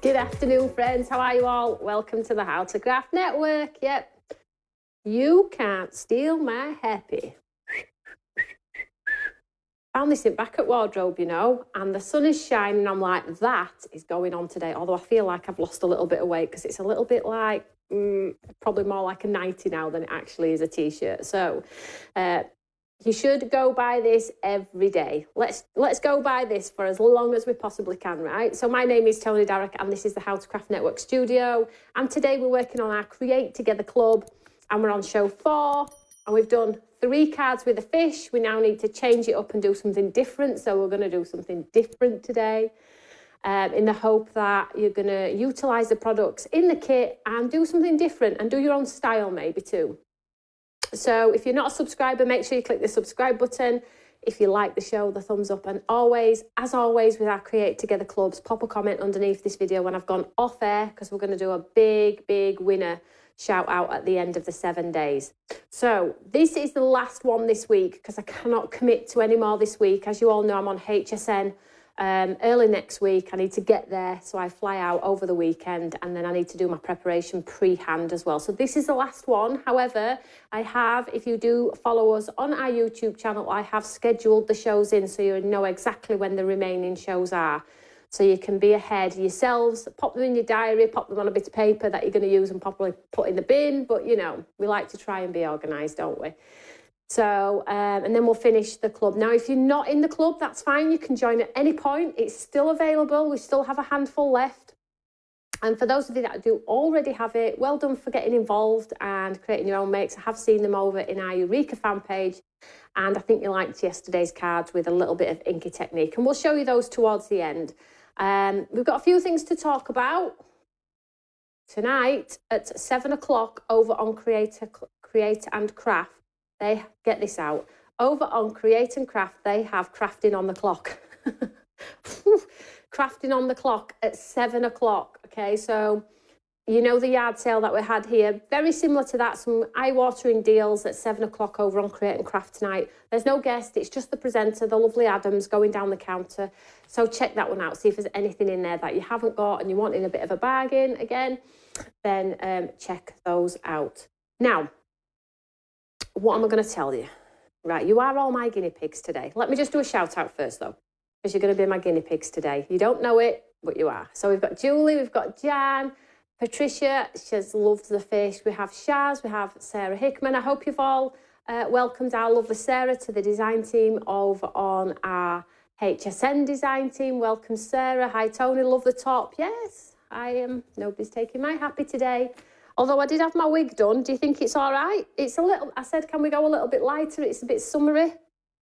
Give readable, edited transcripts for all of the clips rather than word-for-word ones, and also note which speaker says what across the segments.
Speaker 1: Good afternoon, friends. How are you all? Welcome to the How to Craft Network. Yep. You can't steal my happy. Found this in back at wardrobe, you know, and the sun is shining. I'm like, that is going on today. Although I feel like I've lost a little bit of weight because it's a little bit like, probably more like a nightie now than it actually is a t-shirt. So you should go buy this every day. Let's go buy this for as long as we possibly can, right? So my name is Tony Darroch and this is the How to Craft Network studio. And today we're working on our Create Together Club and we're on show 4 and we've done 3 cards with a fish. We now need to change it up and do something different. So we're going to do something different today in the hope that you're going to utilise the products in the kit and do something different and do your own style maybe too. So if you're not a subscriber, make sure you click the subscribe button. If you like the show, the thumbs up. And always, as always, with our Create Together clubs, pop a comment underneath this video when I've gone off air, because we're going to do a big winner shout out at the end of the 7 days. So this is the last one this week because I cannot commit to any more this week. As you all know, I'm on HSN early next week. I need to get there, so I fly out over the weekend and then I need to do my preparation pre-hand as well. So this is the last one. However, I have, if you do follow us on our YouTube channel, I have scheduled the shows in so you know exactly when the remaining shows are. So you can be ahead yourselves, pop them in your diary, pop them on a bit of paper that you're going to use and probably put in the bin. But, you know, we like to try and be organised, don't we? So, and then we'll finish the club. Now, if you're not in the club, that's fine. You can join at any point. It's still available. We still have a handful left. And for those of you that do already have it, well done for getting involved and creating your own makes. I have seen them over in our Eureka fan page. And I think you liked yesterday's cards with a little bit of inky technique. And we'll show you those towards the end. We've got a few things to talk about tonight at 7 o'clock over on Create and Craft. They get this out. Over on Create and Craft, they have crafting on the clock. Crafting on the clock at 7 o'clock. Okay, so you know the yard sale that we had here, very similar to that, some eye-watering deals at 7 o'clock over on Create and Craft tonight. There's no guest, it's just the presenter, the lovely Adams, going down the counter. So check that one out, see if there's anything in there that you haven't got and you want in a bit of a bargain again, then check those out. Now, what am I going to tell you? Right, you are all my guinea pigs today. Let me just do a shout out first though, because you're going to be my guinea pigs today. You don't know it, but you are. So we've got Julie, we've got Jan, Patricia, she's loved the fish. We have Shaz, we have Sarah Hickman. I hope you've all welcomed our lovely Sarah to the design team over on our HSN design team. Welcome, Sarah. Hi, Tony. Love the top. Yes, I am. Nobody's taking my happy today. Although I did have my wig done. Do you think it's all right? It's a little, I said, can we go a little bit lighter? It's a bit summery.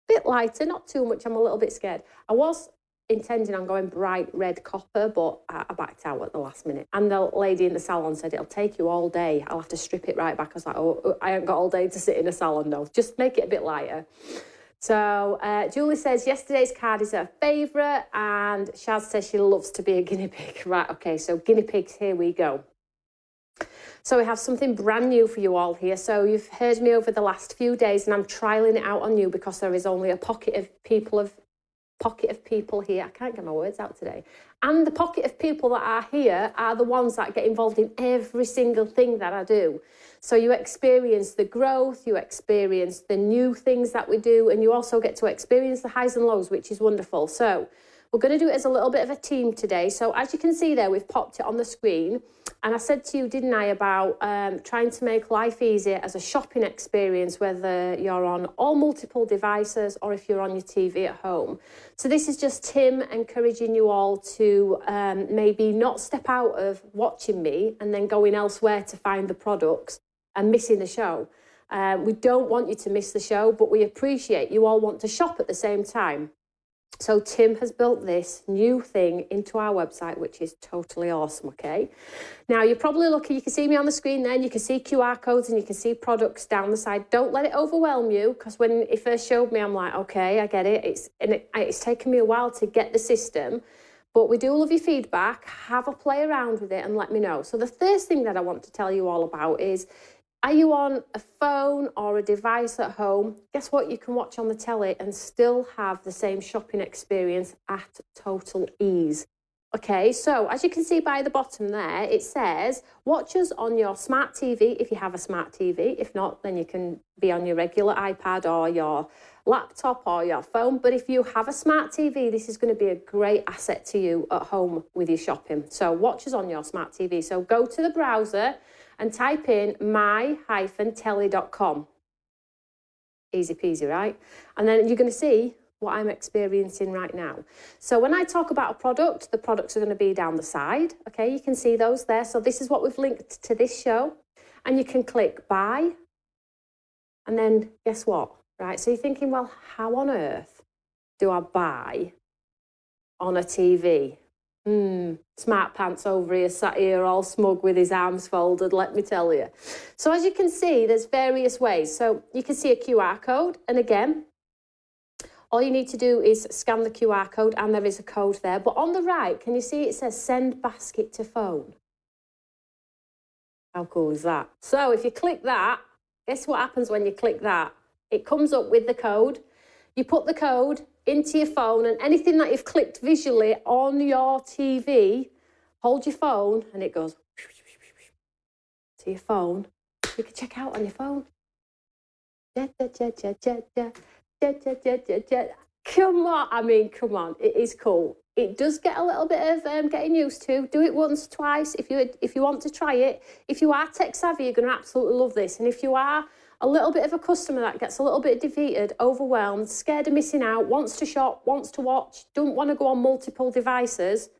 Speaker 1: Bit lighter, not too much. I'm a little bit scared. I was intending on going bright red copper, but I backed out at the last minute. And the lady in the salon said, it'll take you all day. I'll have to strip it right back. I was like, oh, I haven't got all day to sit in a salon, no. Just make it a bit lighter. So Julie says, yesterday's card is her favourite. And Shaz says she loves to be a guinea pig. Right, okay, so guinea pigs, here we go. So we have something brand new for you all here. So you've heard me over the last few days and I'm trialling it out on you because there is only a pocket of people here. I can't get my words out today. And the pocket of people that are here are the ones that get involved in every single thing that I do. So you experience the growth, you experience the new things that we do, and you also get to experience the highs and lows, which is wonderful. So we're going to do it as a little bit of a team today. So as you can see there, we've popped it on the screen. And I said to you, didn't I, about trying to make life easier as a shopping experience, whether you're on all multiple devices or if you're on your TV at home. So this is just Tim encouraging you all to maybe not step out of watching me and then going elsewhere to find the products and missing the show. We don't want you to miss the show, but we appreciate you all want to shop at the same time. So Tim has built this new thing into our website, which is totally awesome, okay? Now, you're probably lucky. You can see me on the screen then. You can see QR codes and you can see products down the side. Don't let it overwhelm you, because when it first showed me, I'm like, okay, I get it. It's taken me a while to get the system, but we do love your feedback. Have a play around with it and let me know. So the first thing that I want to tell you all about is, are you on a phone or a device at home? Guess what? You can watch on the telly and still have the same shopping experience at total ease. Okay, so as you can see by the bottom there, it says watch us on your smart TV if you have a smart TV. If not, then you can be on your regular iPad or your laptop or your phone. But if you have a smart TV, this is going to be a great asset to you at home with your shopping. So watch us on your smart TV. So go to the browser and type in my-telly.com. Easy peasy, right? And then you're going to see what I'm experiencing right now. So when I talk about a product, the products are going to be down the side. Okay, you can see those there. So this is what we've linked to this show. And you can click buy. And then guess what? Right, so you're thinking, well, how on earth do I buy on a TV? Smart Pants over here, sat here all smug with his arms folded, let me tell you. So as you can see, there's various ways. So you can see a QR code. And again, all you need to do is scan the QR code and there is a code there. But on the right, can you see it says send basket to phone? How cool is that? So if you click that, guess what happens when you click that? It comes up with the code. You put the code into your phone and anything that you've clicked visually on your TV, hold your phone and it goes to your phone. You can check out on your phone. Come on, I mean, come on, it is cool. It does get a little bit of getting used to. Do it once, twice, if you want to try it. If you are tech savvy, you're going to absolutely love this. And if you are a little bit of a customer that gets a little bit defeated, overwhelmed, scared of missing out, wants to shop, wants to watch, don't want to go on multiple devices,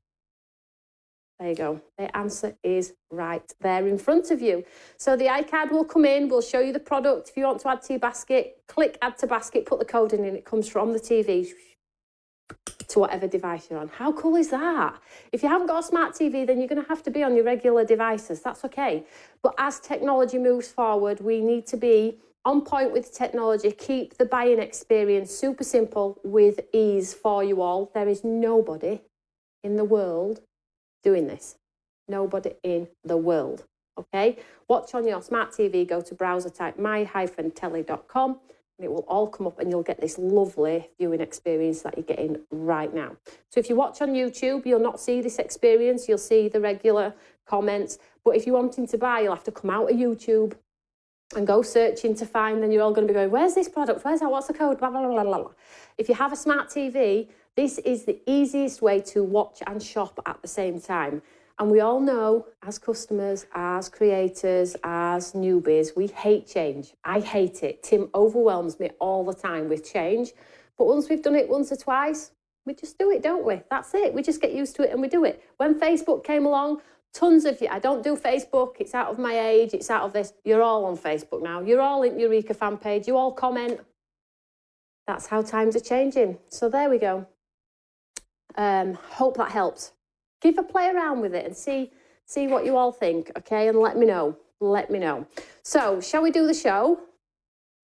Speaker 1: there you go. The answer is right there in front of you. So the iCard will come in, we'll show you the product. If you want to add to your basket, click add to basket, put the code in and it comes from the TV to whatever device you're on. How cool is that? If you haven't got a smart TV, then you're going to have to be on your regular devices. That's okay. But as technology moves forward, we need to be on point with technology, keep the buying experience super simple with ease for you all. There is nobody in the world doing this. Nobody in the world. Okay? Watch on your smart TV, go to browser, type my-telly.com. And it will all come up and you'll get this lovely viewing experience that you're getting right now. So if you watch on YouTube, you'll not see this experience. You'll see the regular comments. But if you're wanting to buy, you'll have to come out of YouTube and go searching to find, then you're all going to be going, where's this product? Where's that? What's the code? Blah, blah, blah, blah, blah. If you have a smart TV, this is the easiest way to watch and shop at the same time. And we all know, as customers, as creators, as newbies, we hate change. I hate it. Tim overwhelms me all the time with change. But once we've done it once or twice, we just do it, don't we? That's it. We just get used to it and we do it. When Facebook came along, tons of you, I don't do Facebook. It's out of my age. It's out of this. You're all on Facebook now. You're all in Eureka fan page. You all comment. That's how times are changing. So there we go. Hope that helps. Give a play around with it and see what you all think, okay? And let me know. Let me know. So, shall we do the show?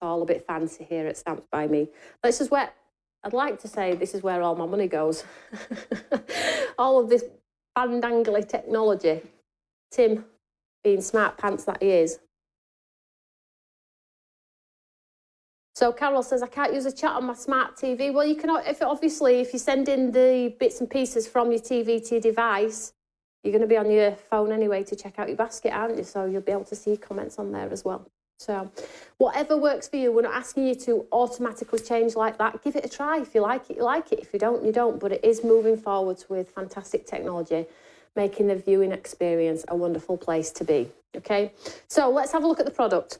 Speaker 1: All a bit fancy here at Stamps by Me. This is where, I'd like to say this is where all my money goes. All of this bandangly technology. Tim, being smart pants that he is. So Carol says, I can't use a chat on my smart TV. Well, you can, obviously, if you send in the bits and pieces from your TV to your device, you're going to be on your phone anyway to check out your basket, aren't you? So you'll be able to see comments on there as well. So whatever works for you, we're not asking you to automatically change like that. Give it a try. If you like it, you like it. If you don't, you don't. But it is moving forwards with fantastic technology, making the viewing experience a wonderful place to be. Okay, so let's have a look at the product.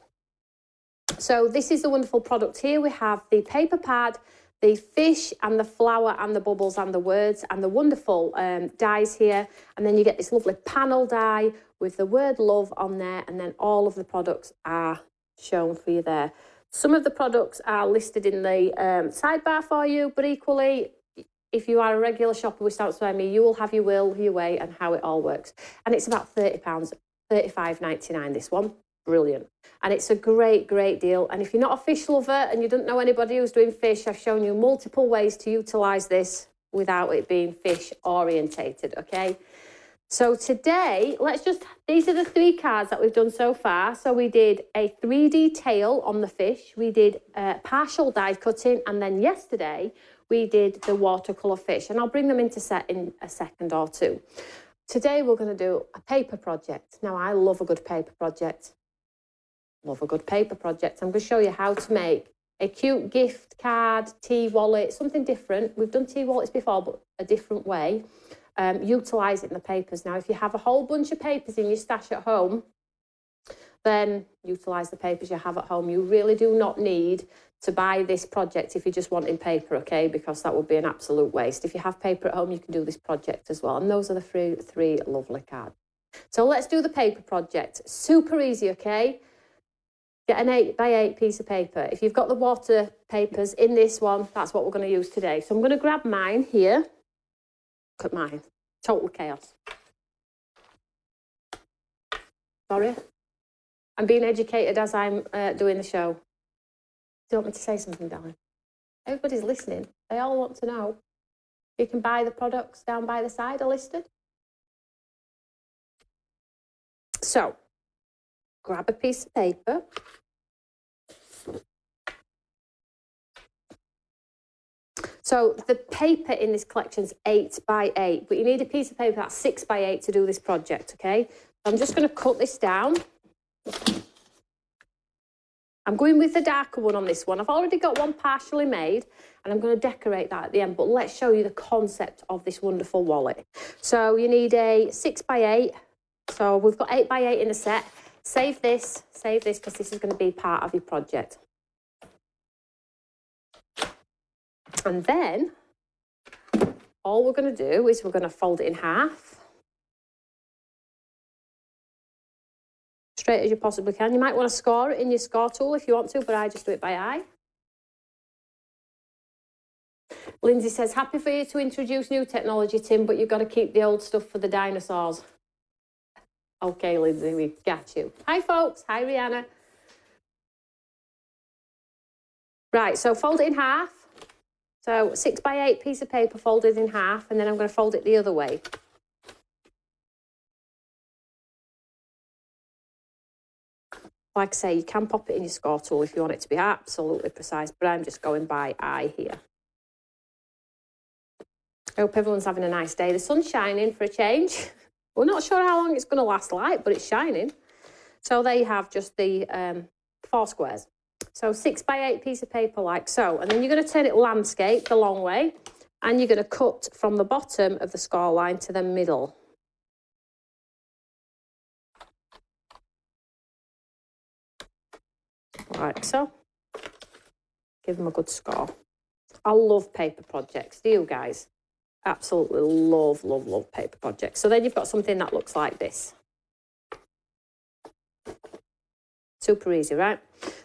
Speaker 1: So this is the wonderful product here. We have the paper pad, the fish and the flower and the bubbles and the words and the wonderful dies here. And then you get this lovely panel die with the word love on there. And then all of the products are shown for you there. Some of the products are listed in the sidebar for you, but equally, if you are a regular shopper with Stamps by Me, you will have your will, your way and how it all works. And it's about £30, $35.99 this one. Brilliant. And it's a great, great deal. And if you're not a fish lover and you don't know anybody who's doing fish, I've shown you multiple ways to utilise this without it being fish orientated, okay? So today, these are the 3 cards that we've done so far. So we did a 3D tail on the fish, we did partial die cutting, and then yesterday we did the watercolour fish. And I'll bring them into set in a second or two. Today we're going to do a paper project. Now, I love a good paper project. Love a good paper project. I'm going to show you how to make a cute gift card, tea wallet, something different. We've done tea wallets before, but a different way. Utilising the papers. Now, if you have a whole bunch of papers in your stash at home, then utilise the papers you have at home. You really do not need to buy this project if you're just wanting paper, okay? Because that would be an absolute waste. If you have paper at home, you can do this project as well. And those are the three lovely cards. So let's do the paper project. Super easy, okay? Get an 8x8 piece of paper. If you've got the water papers in this one, that's what we're going to use today. So I'm going to grab mine here. Look at mine. Total chaos. Sorry. I'm being educated as I'm doing the show. Do you want me to say something, darling? Everybody's listening. They all want to know. You can buy the products down by the side are listed. So, grab a piece of paper. So the paper in this collection is 8x8, but you need a piece of paper that's 6x8 to do this project, okay? I'm just going to cut this down. I'm going with the darker one on this one. I've already got one partially made, and I'm going to decorate that at the end, but let's show you the concept of this wonderful wallet. So you need a 6x8. So we've got 8x8 in the set. Save this, because this is going to be part of your project. And then all we're going to do is we're going to fold it in half. Straight as you possibly can. You might want to score it in your score tool if you want to, but I just do it by eye. Lindsay says, happy for you to introduce new technology, Tim, but you've got to keep the old stuff for the dinosaurs. Okay, Lindsay, we got you. Hi, folks. Hi, Rihanna. Right, so fold it in half. So 6x8 piece of paper folded in half, and then I'm going to fold it the other way. Like I say, you can pop it in your score tool if you want it to be absolutely precise, but I'm just going by eye here. I hope everyone's having a nice day. The sun's shining for a change. We're not sure how long it's going to last like, but it's shining. So there you have just the 4 squares. So 6x8 piece of paper like so. And then you're going to turn it landscape the long way, and you're going to cut from the bottom of the score line to the middle. Like so. Give them a good score. I love paper projects. Do you guys? Absolutely love, love, love paper projects. So then you've got something that looks like this. Super easy, right?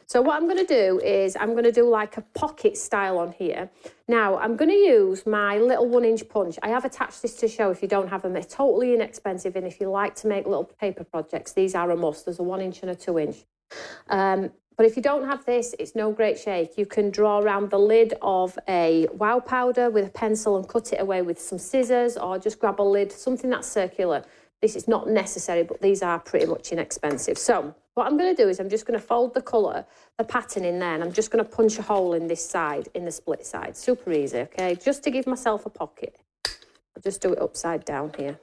Speaker 1: So what I'm going to do is I'm going to do like a pocket style on here. Now, I'm going to use my little 1-inch punch. I have attached this to show if you don't have them. They're totally inexpensive, and if you like to make little paper projects, these are a must. There's a 1-inch and a 2-inch. But if you don't have this, it's no great shake. You can draw around the lid of a wow powder with a pencil and cut it away with some scissors, or just grab a lid, something that's circular. This is not necessary, but these are pretty much inexpensive. So what I'm going to do is I'm just going to fold the colour, the pattern in there, and I'm just going to punch a hole in this side, in the split side. Super easy, okay? Just to give myself a pocket. I'll just do it upside down here.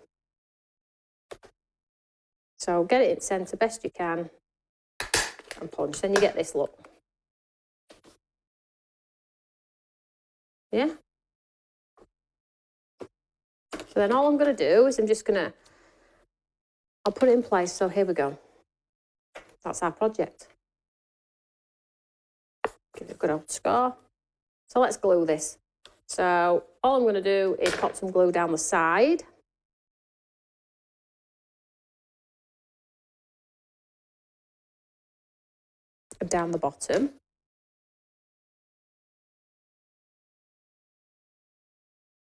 Speaker 1: So get it in centre best you can and punch. Then you get this look. Yeah? So then all I'm going to do is I'm just going to, I'll put it in place. So here we go. That's our project. Give it a good old score. So let's glue this. So all I'm going to do is pop some glue down the side. And down the bottom.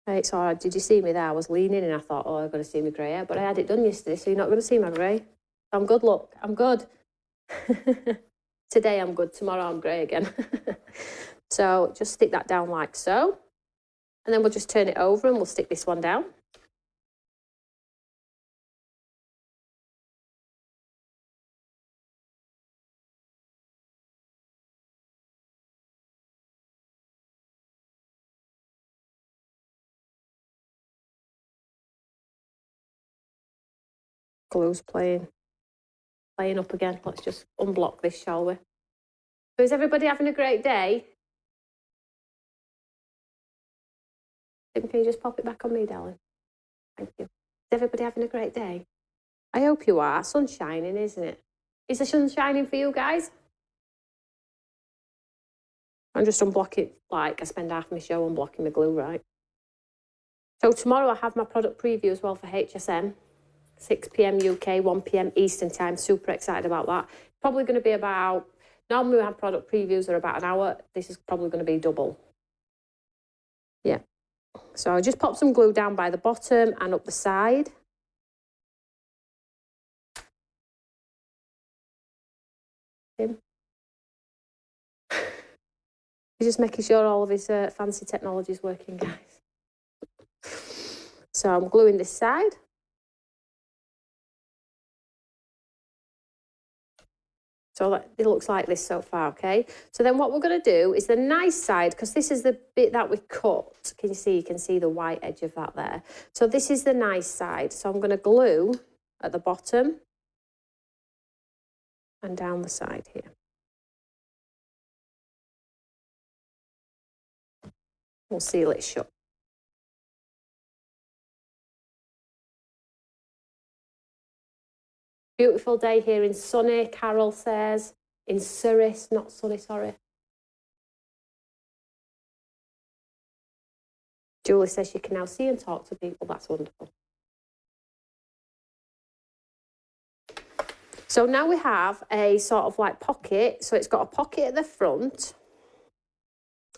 Speaker 1: Right, so did you see me there? I was leaning and I thought, oh, I'm going to see my grey hair. But I had it done yesterday, so you're not going to see my grey. I'm good, look. I'm good. Today I'm good, tomorrow I'm grey again. So just stick that down like so. And then we'll just turn it over and we'll stick this one down. Glue's playing up again. Let's just unblock this, shall we? So is everybody having a great day? Can you just pop it back on me, darling? Thank you. Is everybody having a great day? I hope you are. Sun's shining, isn't it? Is the sun shining for you guys? I'm just unblocking, like I spend half my show unblocking my glue, right? So tomorrow I have my product preview as well for HSM. 6 p.m. UK, 1 p.m. Eastern time. Super excited about that. Probably going to be about, normally we have product previews are about an hour. This is probably going to be double. Yeah. So I'll just pop some glue down by the bottom and up the side. He's just making sure all of his fancy technology is working, guys. So I'm gluing this side. So it looks like this so far, okay? So then what we're going to do is the nice side, because this is the bit that we cut. Can you see? You can see the white edge of that there. So this is the nice side. So I'm going to glue at the bottom and down the side here. We'll seal it shut. Beautiful day here in sunny, Carol says. In Surrey, not sunny, sorry. Julie says she can now see and talk to people. That's wonderful. So now we have a sort of like pocket. So it's got a pocket at the front.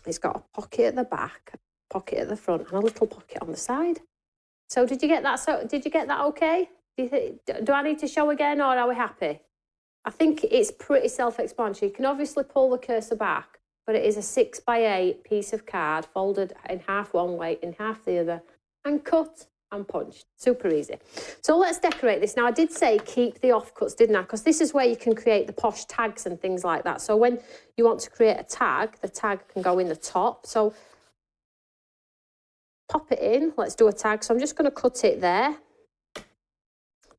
Speaker 1: It's got a pocket at the back, pocket at the front, and a little pocket on the side. So did you get that? So did you get that okay? Do I need to show again, or are we happy? I think it's pretty self-explanatory. You can obviously pull the cursor back, but it is a 6x8 piece of card folded in half one way, in half the other, and cut and punched. Super easy. So let's decorate this. Now, I did say keep the offcuts, didn't I? Because this is where you can create the posh tags and things like that. So when you want to create a tag, the tag can go in the top. So pop it in. Let's do a tag. So I'm just going to cut it there.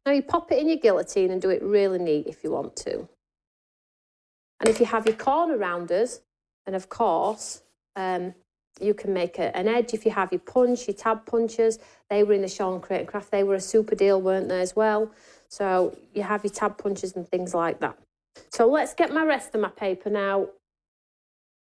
Speaker 1: Now you pop it in your guillotine and do it really neat if you want to. And if you have your corner rounders, and of course, you can make an edge. If you have your punch, your tab punchers, they were in the Sean Create and Craft. They were a super deal, weren't they, as well? So you have your tab punchers and things like that. So let's get my rest of my paper now.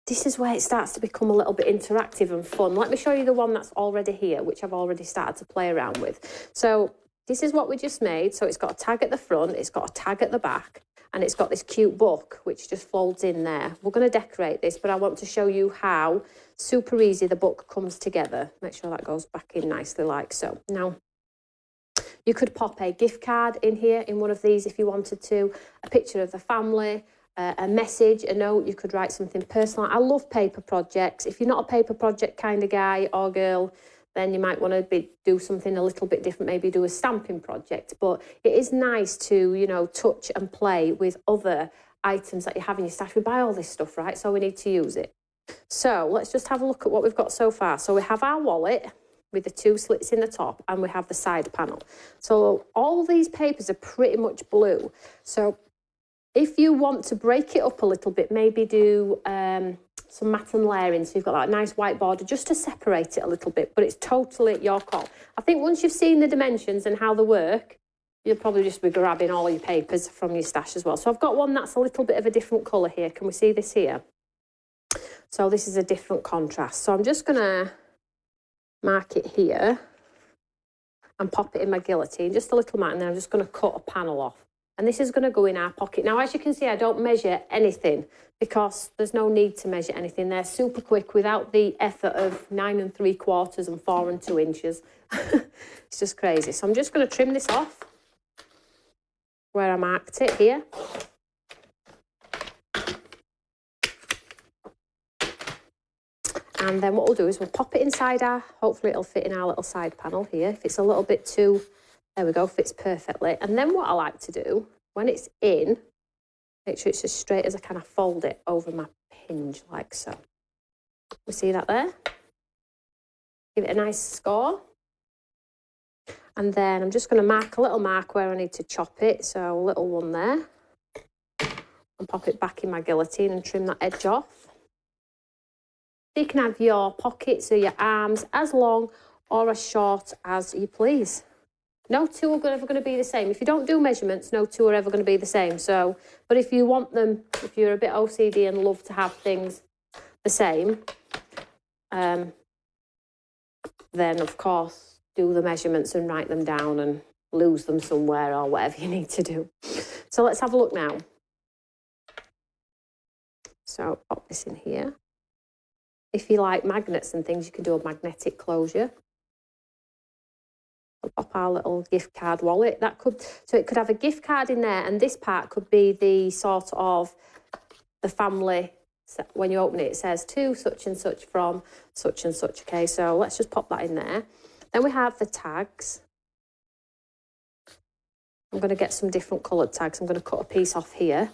Speaker 1: This is where it starts to become a little bit interactive and fun. Let me show you the one that's already here, which I've already started to play around with. So this is what we just made. So it's got a tag at the front, it's got a tag at the back, and it's got this cute book, which just folds in there. We're going to decorate this, but I want to show you how super easy the book comes together. Make sure that goes back in nicely like so. Now, you could pop a gift card in here in one of these if you wanted to, a picture of the family, a message, a note. You could write something personal. I love paper projects. If you're not a paper project kind of guy or girl, then you might want to do something a little bit different, maybe do a stamping project. But it is nice to, you know, touch and play with other items that you have in your stash. We buy all this stuff, right? So we need to use it. So let's just have a look at what we've got so far. So we have our wallet with the 2 slits in the top, and we have the side panel. So all these papers are pretty much blue. So if you want to break it up a little bit, maybe do some matte and layering, so you've got that nice white border just to separate it a little bit, but it's totally your call. I think once you've seen the dimensions and how they work, you'll probably just be grabbing all your papers from your stash as well. So I've got one that's a little bit of a different colour here. Can we see this here? So this is a different contrast. So I'm just going to mark it here and pop it in my guillotine, just a little mark, and then I'm just going to cut a panel off. And this is going to go in our pocket. Now, as you can see, I don't measure anything because there's no need to measure anything. They're super quick without the effort of 9 3/4 and 4 2 inches. It's just crazy. So I'm just going to trim this off where I marked it here. And then what we'll do is we'll pop it inside hopefully it'll fit in our little side panel here. If it's a little bit too, there we go, fits perfectly. And then what I like to do, when it's in, make sure it's as straight as I can. I fold it over my hinge like so. We see that there? Give it a nice score. And then I'm just going to mark a little mark where I need to chop it. So a little one there. And pop it back in my guillotine and trim that edge off. You can have your pockets or your arms as long or as short as you please. No two are ever going to be the same. If you don't do measurements, no two are ever going to be the same. So, but if you want them, if you're a bit OCD and love to have things the same, then of course do the measurements and write them down and lose them somewhere or whatever you need to do. So let's have a look now. So pop this in here. If you like magnets and things, you can do a magnetic closure. I'll pop our little gift card wallet. So it could have a gift card in there, and this part could be the sort of the family. When you open it, it says to such and such from such and such. Okay, so let's just pop that in there. Then we have the tags. I'm going to get some different coloured tags. I'm going to cut a piece off here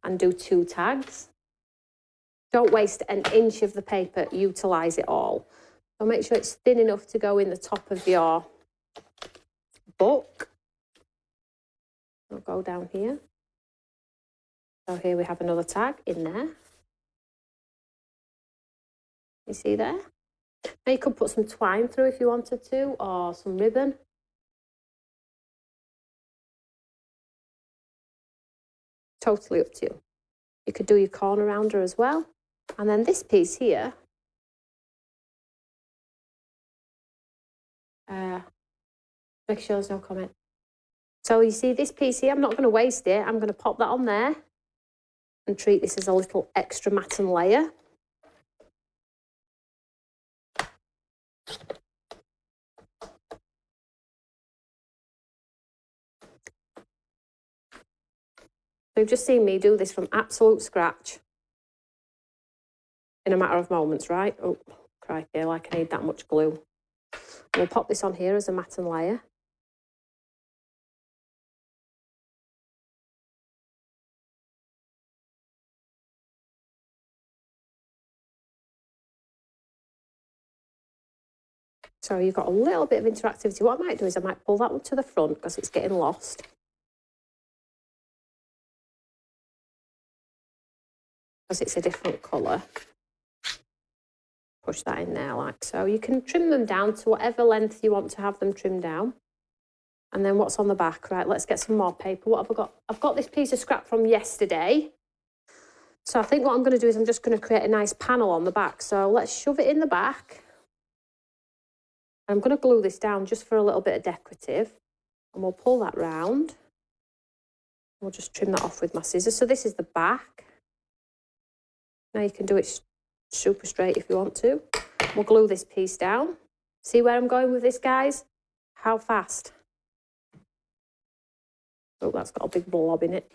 Speaker 1: and do 2 tags. Don't waste an inch of the paper, utilise it all. So make sure it's thin enough to go in the top of your book. I'll go down here. So here we have another tag in there. You see there? Now you could put some twine through if you wanted to, or some ribbon. Totally up to you. You could do your corner rounder as well. And then this piece here, make sure there's no comment. So you see this piece here, I'm not going to waste it. I'm going to pop that on there and treat this as a little extra matten layer. So you've just seen me do this from absolute scratch in a matter of moments, right? Oh, crikey, like I need that much glue. We'll pop this on here as a matten layer. So you've got a little bit of interactivity. What I might do is I might pull that one to the front because it's getting lost. Because it's a different colour. Push that in there like so. You can trim them down to whatever length you want to have them trimmed down. And then what's on the back? Right, let's get some more paper. What have I got? I've got this piece of scrap from yesterday. So I think what I'm going to do is I'm just going to create a nice panel on the back. So let's shove it in the back. I'm going to glue this down just for a little bit of decorative. And we'll pull that round. We'll just trim that off with my scissors. So this is the back. Now you can do it super straight if you want to. We'll glue this piece down. See where I'm going with this, guys? How fast? Oh, that's got a big blob in it.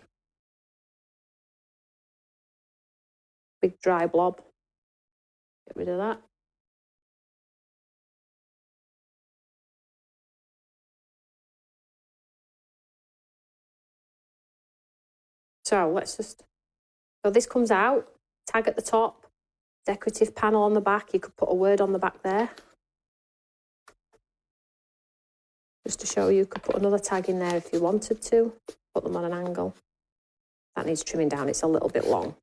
Speaker 1: Big dry blob. Get rid of that. So so this comes out, tag at the top, decorative panel on the back. You could put a word on the back there. Just to show you could put another tag in there if you wanted to. Put them on an angle. That needs trimming down, it's a little bit long.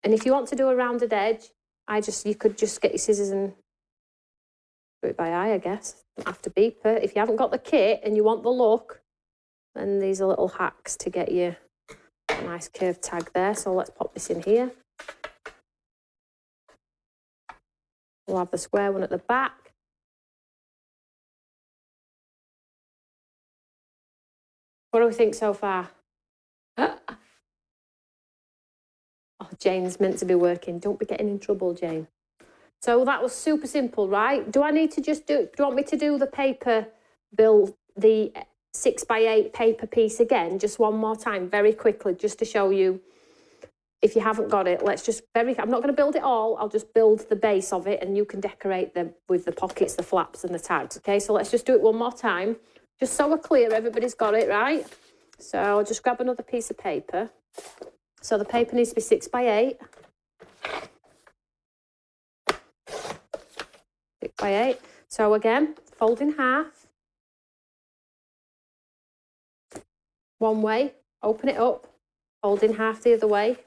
Speaker 1: And if you want to do a rounded edge, you could just get your scissors and do it by eye, I guess. Don't have to be perfect. If you haven't got the kit and you want the look, then these are little hacks to get you a nice curved tag there. So let's pop this in here. We'll have the square one at the back. What do we think so far? Oh, Jane's meant to be working. Don't be getting in trouble, Jane. So that was super simple, right? Do I need to just do you want me to do the paper bill, the 6x8 paper piece again, just one more time, very quickly, just to show you. If you haven't got it, I'm not going to build it all. I'll just build the base of it and you can decorate them with the pockets, the flaps and the tags. Okay, so let's just do it one more time. Just so we're clear, everybody's got it, right? So I'll just grab another piece of paper. So the paper needs to be 6x8. 6x8 8x8. So again, fold in half. One way, open it up, fold in half the other way.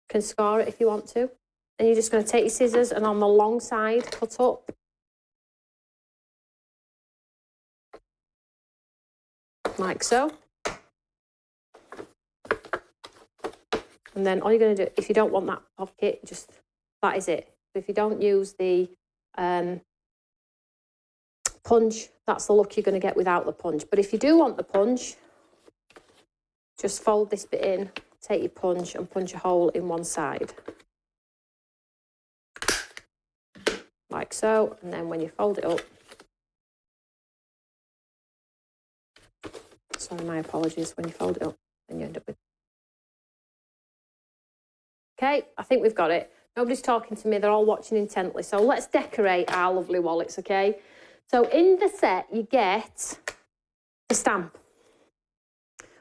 Speaker 1: You can score it if you want to. And you're just going to take your scissors and on the long side, cut up. Like so. And then all you're going to do, if you don't want that pocket, just, that is it. If you don't use the punch, that's the look you're going to get without the punch. But if you do want the punch, just fold this bit in, take your punch and punch a hole in one side. Like so. And then when you fold it up, sorry, my apologies, when you fold it up, then you end up with... Okay, I think we've got it. Nobody's talking to me, they're all watching intently. So let's decorate our lovely wallets, okay? So in the set, you get the stamp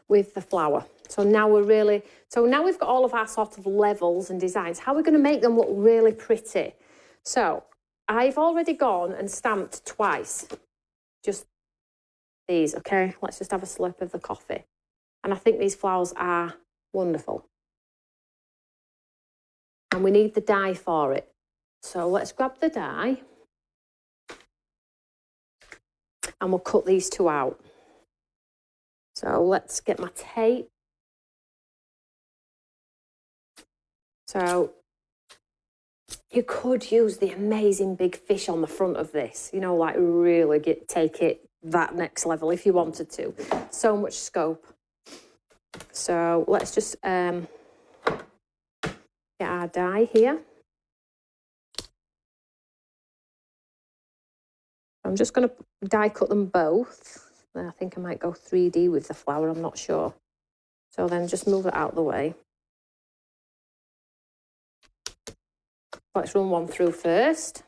Speaker 1: with the flower. So now we've got all of our sort of levels and designs. How are we going to make them look really pretty? So I've already gone and stamped twice. Just these, okay? Let's just have a slurp of the coffee. And I think these flowers are wonderful. And we need the die for it. So let's grab the die. And we'll cut these two out. So let's get my tape. So you could use the amazing big fish on the front of this, you know, like really take it that next level if you wanted to. So much scope. So let's just get our die here. I'm just going to die cut them both. I think I might go 3D with the flower, I'm not sure. So then just move it out of the way. Let's run one through first.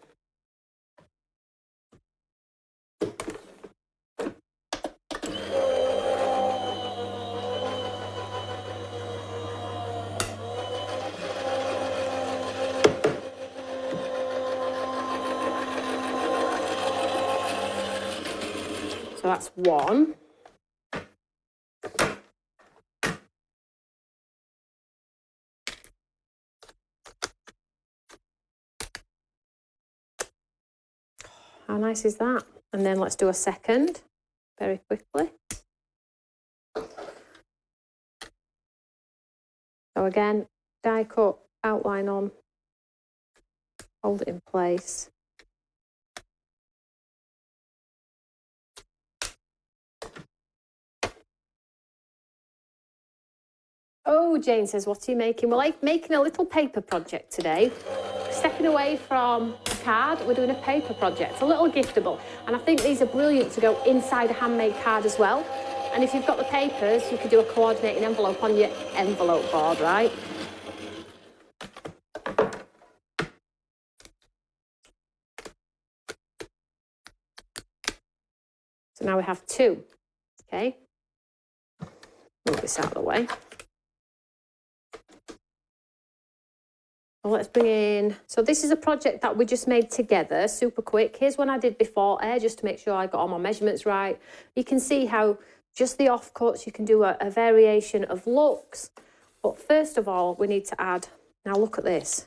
Speaker 1: So that's one. How nice is that? And then let's do a second very quickly. So again, die cut, outline on, hold it in place. Oh, Jane says, what are you making? Well, I'm making a little paper project today. Stepping away from a card, we're doing a paper project, a little giftable. And I think these are brilliant to go inside a handmade card as well. And if you've got the papers, you could do a coordinating envelope on your envelope board, right? So now we have two, okay? Move this out of the way. Well, let's bring in, so this is a project that we just made together, super quick. Here's one I did before just to make sure I got all my measurements right. You can see how just the offcuts, you can do a variation of looks. But first of all, we need to add, now look at this.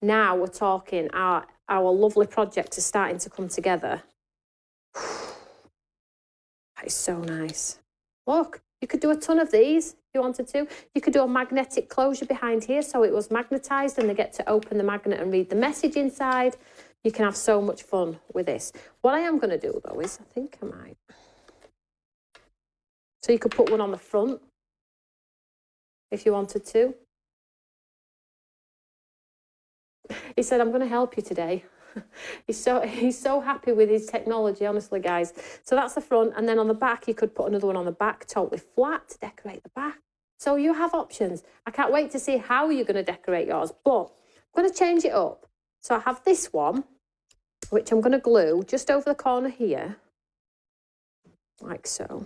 Speaker 1: Now we're talking, our lovely project is starting to come together. That is so nice. Look, you could do a ton of these if you wanted to. You could do a magnetic closure behind here so it was magnetised and they get to open the magnet and read the message inside. You can have so much fun with this. What I am going to do though is, I think I might. So you could put one on the front if you wanted to. He said, I'm going to help you today. He's so happy with his technology, honestly, guys. So that's the front, and then on the back, you could put another one on the back, totally flat, to decorate the back. So you have options. I can't wait to see how you're going to decorate yours, but I'm going to change it up. So I have this one, which I'm going to glue just over the corner here, like so.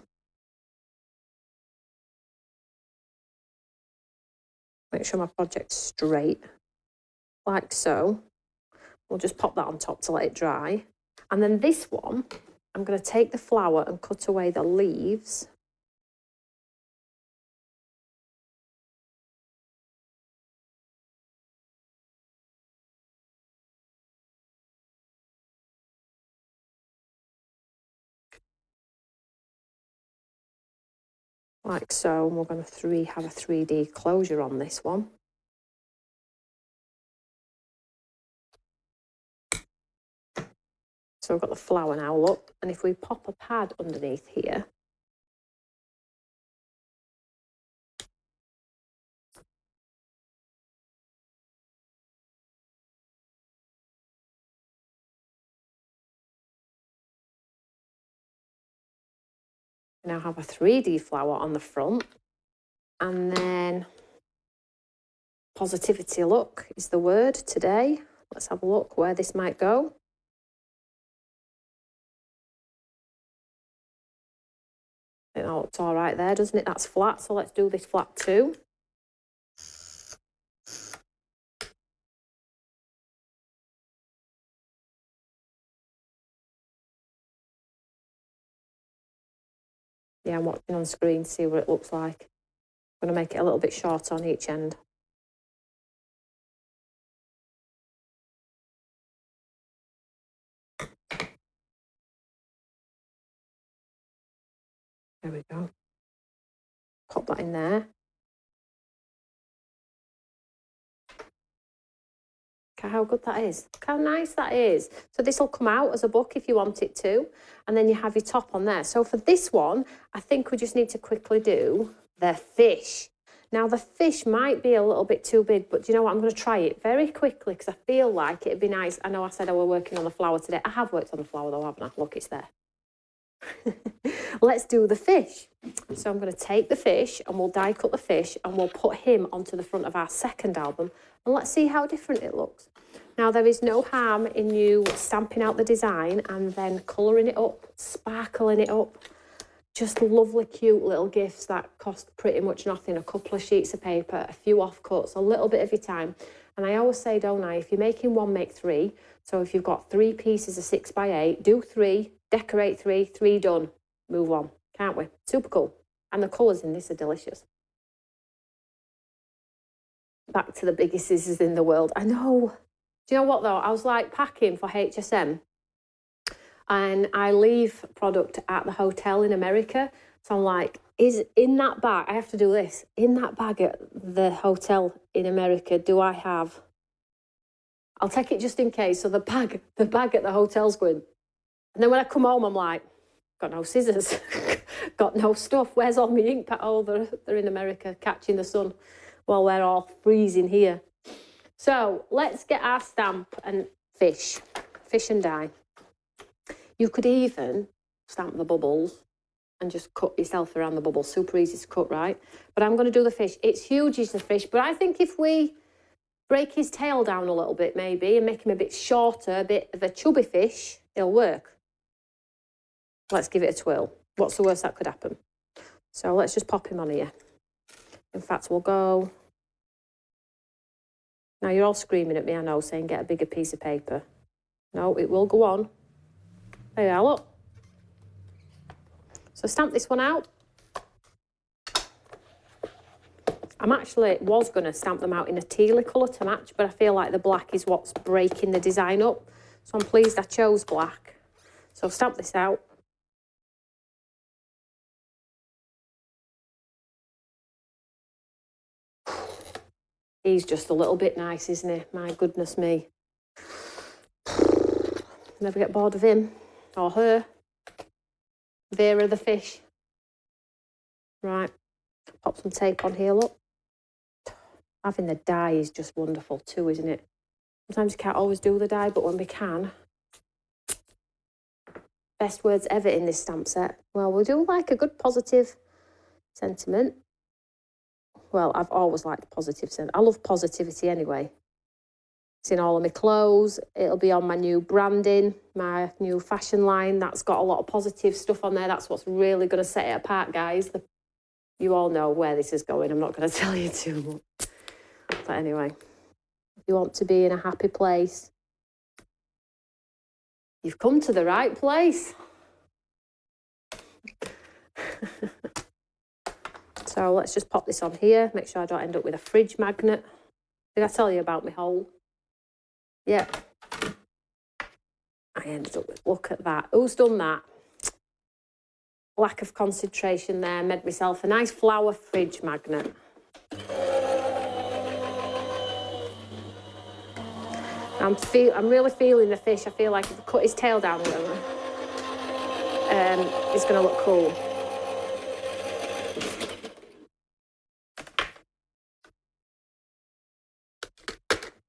Speaker 1: Make sure my project's straight, like so. We'll just pop that on top to let it dry. And then this one, I'm going to take the flower and cut away the leaves. Like so, and we're going to have a 3D closure on this one. So we've got the flower now, look, and if we pop a pad underneath here, we now have a 3D flower on the front. And then positivity, look, is the word today. Let's have a look where this might go. It all looks all right there, doesn't it? That's flat, so let's do this flat too. Yeah, I'm watching on screen to see what it looks like. I'm going to make it a little bit short on each end. There we go. Pop that in there. Look how good that is. Look how nice that is. So this will come out as a book if you want it to. And then you have your top on there. So for this one, I think we just need to quickly do the fish. Now, the fish might be a little bit too big, but do you know what? I'm going to try it very quickly because I feel like it'd be nice. I know I said I were working on the flower today. I have worked on the flower though, haven't I? Look, it's there. Let's do the fish. So I'm going to take the fish and we'll die cut the fish and we'll put him onto the front of our second album and let's see how different it looks. Now, there is no harm in you stamping out the design and then colouring it up, sparkling it up. Just lovely, cute little gifts that cost pretty much nothing. A couple of sheets of paper, a few offcuts, a little bit of your time. And I always say, don't I, if you're making one, make three. So if you've got 3 pieces of 6x8, do 3, decorate 3, 3 done. Move on, can't we? Super cool. And the colours in this are delicious. Back to the biggest scissors in the world. I know. Do you know what though? I was like packing for HSM and I leave product at the hotel in America. So I'm like, is in that bag, I have to do this, in that bag at the hotel in America, do I have, I'll take it just in case. So the bag at the hotel's going. And then when I come home, I'm like, got no scissors, got no stuff. Where's all my ink pad? Oh, they're in America catching the sun while we're all freezing here. So let's get our stamp and fish and die. You could even stamp the bubbles and just cut yourself around the bubbles. Super easy to cut, right? But I'm going to do the fish. It's huge, is the fish. But I think if we break his tail down a little bit, maybe, and make him a bit shorter, a bit of a chubby fish, it'll work. Let's give it a twirl. What's the worst that could happen? So let's just pop him on here. In fact, we'll go... Now, you're all screaming at me, I know, saying get a bigger piece of paper. No, it will go on. There you are, look. So stamp this one out. I'm actually was going to stamp them out in a tealy colour to match, but I feel like the black is what's breaking the design up. So I'm pleased I chose black. So stamp this out. He's just a little bit nice, isn't he? My goodness me. Never get bored of him or her. Vera the fish. Right. Pop some tape on here, look. Having the die is just wonderful too, isn't it? Sometimes you can't always do the die, but when we can. Best words ever in this stamp set. Well, we'll do like a good positive sentiment. Well, I've always liked positive sentiment. I love positivity anyway. It's in all of my clothes. It'll be on my new branding, my new fashion line. That's got a lot of positive stuff on there. That's what's really going to set it apart, guys. You all know where this is going. I'm not going to tell you too much. But anyway, if you want to be in a happy place, you've come to the right place. So let's just pop this on here. Make sure I don't end up with a fridge magnet. Did I tell you about my hole? Yeah. I ended up with, look at that. Who's done that? Lack of concentration there. Made myself a nice flower fridge magnet. I'm really feeling the fish. I feel like if I cut his tail down a little, it's going to look cool.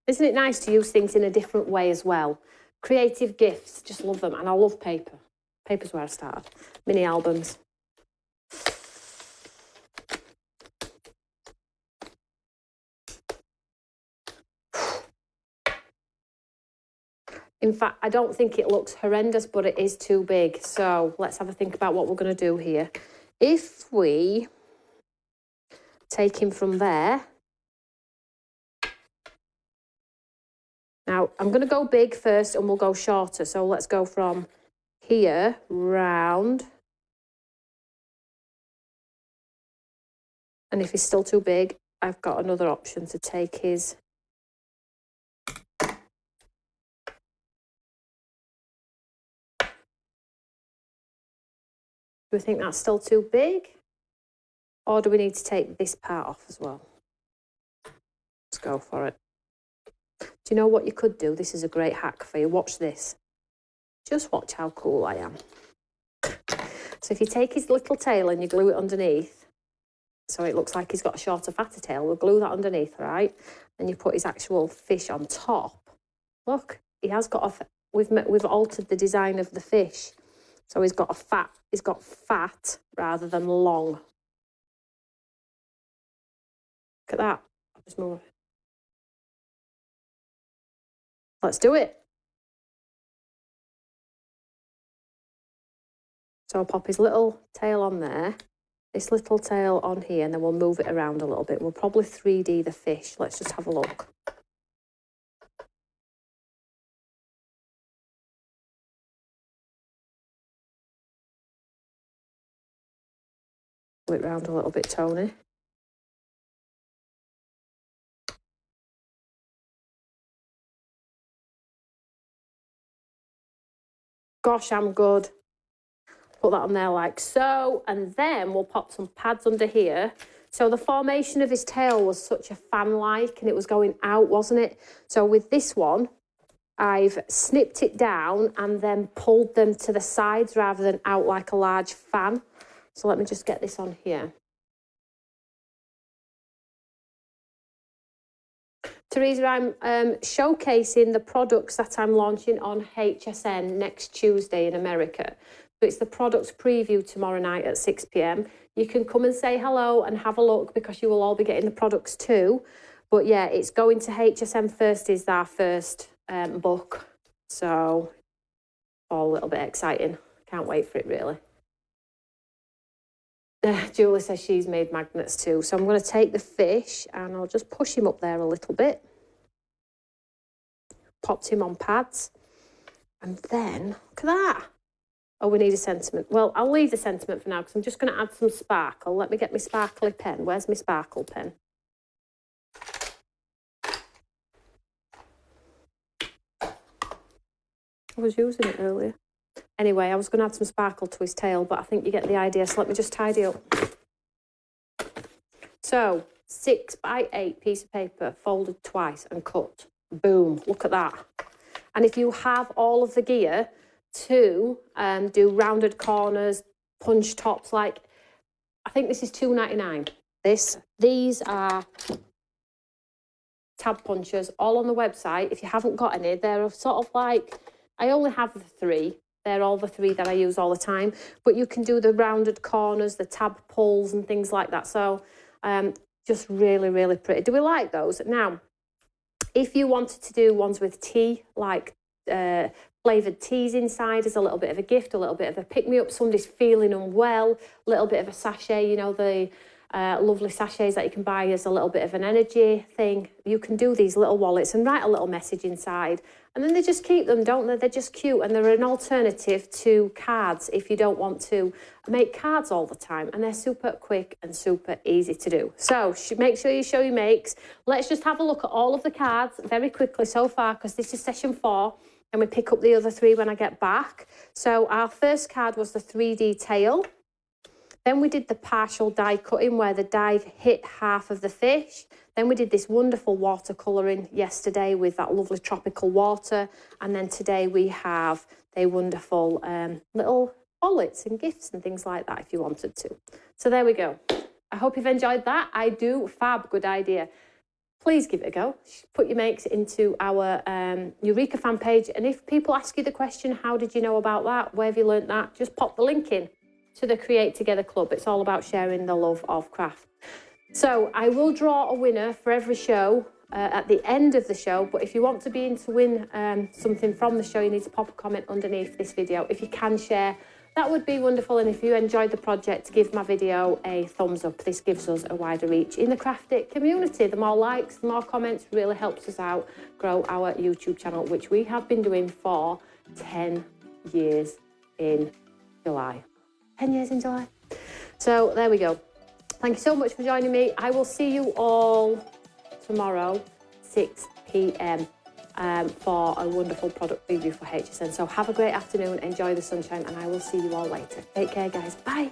Speaker 1: Isn't it nice to use things in a different way as well? Creative gifts, just love them. And I love paper. Paper's where I started. Mini albums. In fact, I don't think it looks horrendous, but it is too big. So let's have a think about what we're going to do here. If we take him from there. Now, I'm going to go big first and we'll go shorter. So let's go from here round. And if he's still too big, I've got another option to take his... Do we think that's still too big? Or do we need to take this part off as well? Let's go for it. Do you know what you could do? This is a great hack for you. Watch this. Just watch how cool I am. So if you take his little tail and you glue it underneath, so it looks like he's got a shorter, fatter tail, we'll glue that underneath, right? And you put his actual fish on top. Look, he has got a... We've altered the design of the fish. So he's got fat rather than long. Look at that. I'll just move. Let's do it. So I'll pop his little tail on there, this little tail on here, and then we'll move it around a little bit. We'll probably 3D the fish. Let's just have a look. Move it round a little bit, Tony. Gosh, I'm good. Put that on there like so, and then we'll pop some pads under here. So the formation of his tail was such a fan-like, and it was going out, wasn't it? So with this one, I've snipped it down and then pulled them to the sides rather than out like a large fan. So let me just get this on here. Teresa, I'm showcasing the products that I'm launching on HSN next Tuesday in America. So it's the products preview tomorrow night at 6 p.m. You can come and say hello and have a look because you will all be getting the products too. But yeah, it's going to HSN first is our first book. So all a little bit exciting. Can't wait for it really. Julie says she's made magnets too. So I'm going to take the fish and I'll just push him up there a little bit. Popped him on pads. And then, look at that. Oh, we need a sentiment. Well, I'll leave the sentiment for now because I'm just going to add some sparkle. Let me get my sparkly pen. Where's my sparkle pen? I was using it earlier. Anyway, I was going to add some sparkle to his tail, but I think you get the idea. So let me just tidy up. So 6x8 piece of paper, folded twice and cut. Boom, look at that. And if you have all of the gear to do rounded corners, punch tops, like, I think this is $2.99. These are tab punchers, all on the website. If you haven't got any, they're sort of like, I only have the 3. They're all the 3 that I use all the time. But you can do the rounded corners, the tab pulls and things like that. So just really, really pretty. Do we like those? Now, if you wanted to do ones with tea, like flavoured teas inside as a little bit of a gift, a little bit of a pick-me-up, somebody's feeling unwell, a little bit of a sachet, you know, the lovely sachets that you can buy as a little bit of an energy thing. You can do these little wallets and write a little message inside. And then they just keep them, don't they? They're just cute, and they're an alternative to cards if you don't want to make cards all the time. And they're super quick and super easy to do. So make sure you show your makes. Let's just have a look at all of the cards very quickly so far, because this is session 4. And we pick up the other 3 when I get back. So our first card was the 3D tail. Then we did the partial die cutting where the die hit half of the fish. Then we did this wonderful watercolouring yesterday with that lovely tropical water. And then today we have the wonderful little wallets and gifts and things like that if you wanted to. So there we go. I hope you've enjoyed that. I do. Fab. Good idea. Please give it a go. Put your makes into our Eureka fan page. And if people ask you the question, how did you know about that? Where have you learnt that? Just pop the link in to the Create Together Club. It's all about sharing the love of craft. So I will draw a winner for every show at the end of the show. But if you want to be in to win something from the show, you need to pop a comment underneath this video. If you can share, that would be wonderful. And if you enjoyed the project, give my video a thumbs up. This gives us a wider reach in the Craft It community. The more likes, the more comments really helps us out grow our YouTube channel, which we have been doing for 10 years in July. 10 years in July. So there we go. Thank you so much for joining me. I will see you all tomorrow, 6 p.m. For a wonderful product review for HSN. So have a great afternoon, enjoy the sunshine, and I will see you all later. Take care, guys. Bye.